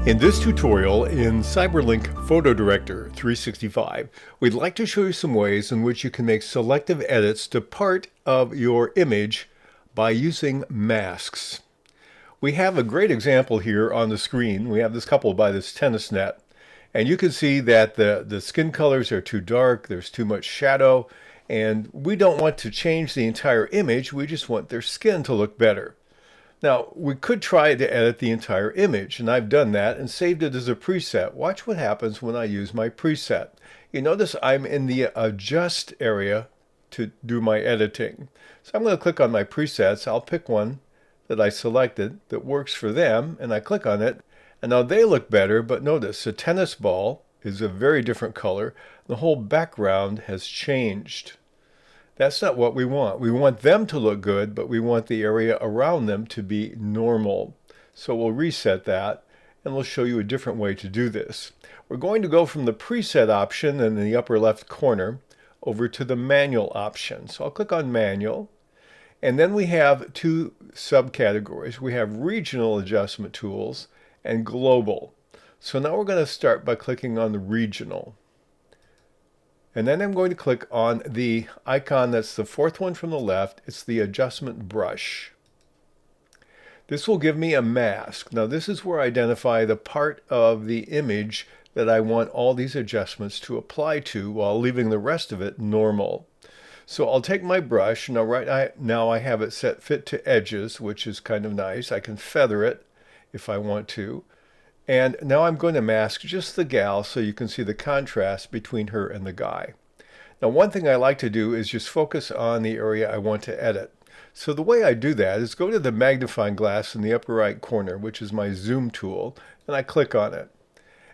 In this tutorial in CyberLink PhotoDirector 365, we'd like to show you some ways in which you can make selective edits to part of your image by using masks. We have a great example here on the screen. We have this couple by this tennis net, and you can see that the skin colors are too dark, there's too much shadow, and we don't want to change the entire image, we just want their skin to look better. Now, we could try to edit the entire image, and I've done that and saved it as a preset. Watch what happens when I use my preset. You notice I'm in the Adjust area to do my editing. So I'm going to click on my presets. I'll pick one that I selected that works for them, and I click on it. And now they look better, but notice the tennis ball is a very different color. The whole background has changed. That's not what we want. We want them to look good, but we want the area around them to be normal. So we'll reset that, and we'll show you a different way to do this. We're going to go from the preset option in the upper left corner over to the manual option. So I'll click on manual, and then we have two subcategories. We have regional adjustment tools and global. So now we're going to start by clicking on the regional. And then I'm going to click on the icon that's the fourth one from the left. It's the adjustment brush. This will give me a mask. Now this is where I identify the part of the image that I want all these adjustments to apply to while leaving the rest of it normal. So I'll take my brush. Now now I have it set fit to edges, which is kind of nice. I can feather it if I want to. And now I'm going to mask just the gal so you can see the contrast between her and the guy. Now one thing I like to do is just focus on the area I want to edit. So the way I do that is go to the magnifying glass in the upper right corner, which is my zoom tool, and I click on it.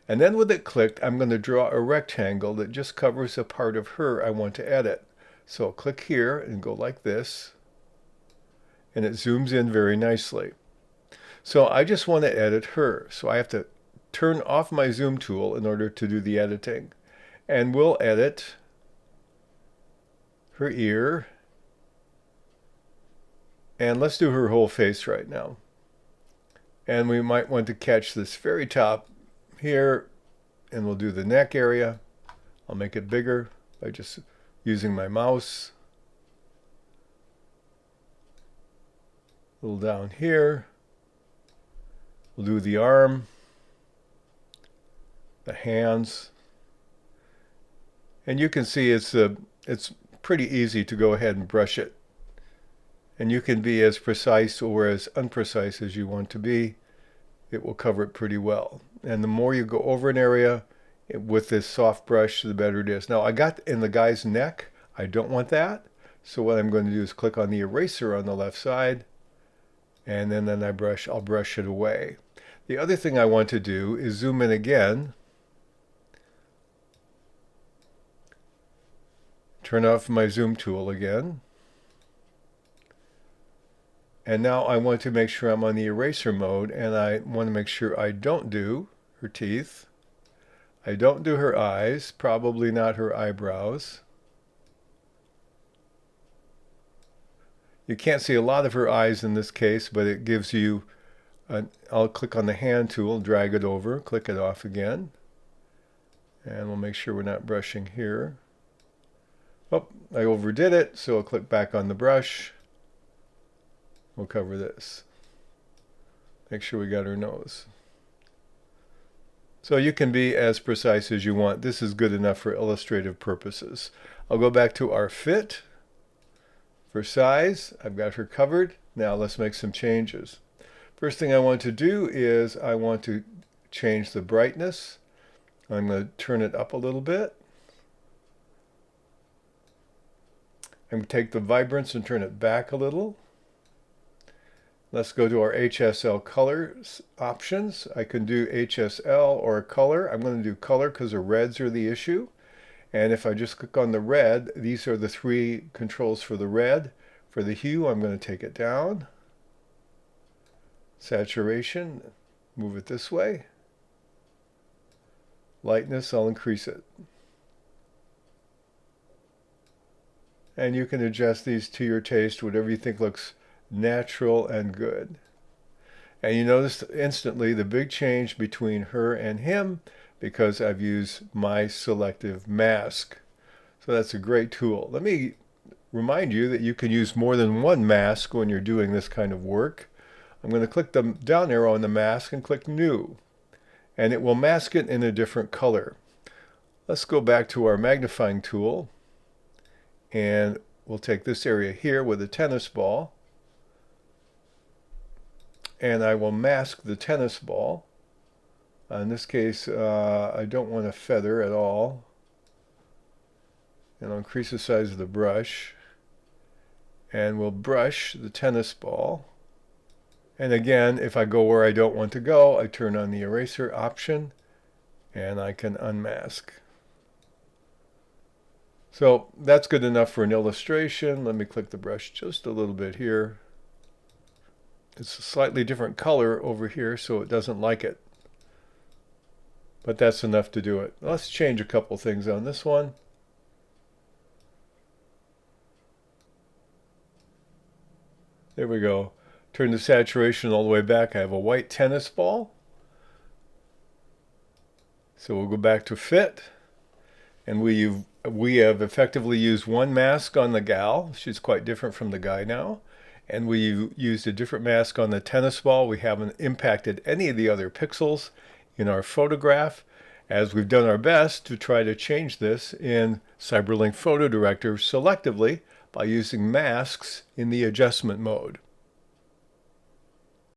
And then with it clicked, I'm going to draw a rectangle that just covers a part of her I want to edit. So I'll click here and go like this, and it zooms in very nicely. So I just want to edit her. So I have to turn off my zoom tool in order to do the editing. And we'll edit her ear. And let's do her whole face right now. And we might want to catch this very top here. And we'll do the neck area. I'll make it bigger by just using my mouse. A little down here. We'll do the arm, the hands, and you can see it's pretty easy to go ahead and brush it. And you can be as precise or as unprecise as you want to be. It will cover it pretty well. And the more you go over an area with this soft brush, the better it is. Now I got in the guy's neck. I don't want that. So what I'm going to do is click on the eraser on the left side, and then I'll brush it away. The other thing I want to do is zoom in again, turn off my zoom tool again, and now I want to make sure I'm on the eraser mode, and I want to make sure I don't do her teeth, I don't do her eyes, probably not her eyebrows. You can't see a lot of her eyes in this case, but it gives you I'll click on the hand tool, drag it over, click it off again, and we'll make sure we're not brushing here. Oh, I overdid it, so I'll click back on the brush. We'll cover this. Make sure we got her nose. So you can be as precise as you want. This is good enough for illustrative purposes. I'll go back to our fit. For size, I've got her covered. Now let's make some changes. First thing I want to do is I want to change the brightness. I'm going to turn it up a little bit. I'm going to take the vibrance and turn it back a little. Let's go to our HSL color options. I can do HSL or color. I'm going to do color because the reds are the issue. And if I just click on the red, these are the three controls for the red. For the hue, I'm going to take it down. Saturation, move it this way. Lightness, I'll increase it. And you can adjust these to your taste, whatever you think looks natural and good. And you notice instantly the big change between her and him because I've used my selective mask. So that's a great tool. Let me remind you that you can use more than one mask when you're doing this kind of work. I'm going to click the down arrow on the mask and click New, and it will mask it in a different color. Let's go back to our magnifying tool, and we'll take this area here with a tennis ball, and I will mask the tennis ball. In this case, I don't want a feather at all. And I'll increase the size of the brush. And we'll brush the tennis ball. And again, if I go where I don't want to go, I turn on the eraser option, and I can unmask. So that's good enough for an illustration. Let me click the brush just a little bit here. It's a slightly different color over here, so it doesn't like it. But that's enough to do it. Let's change a couple things on this one. There we go. Turn the saturation all the way back. I have a white tennis ball. So we'll go back to fit. And we have effectively used one mask on the gal. She's quite different from the guy now. And we used a different mask on the tennis ball. We haven't impacted any of the other pixels in our photograph, as we've done our best to try to change this in CyberLink PhotoDirector selectively by using masks in the adjustment mode.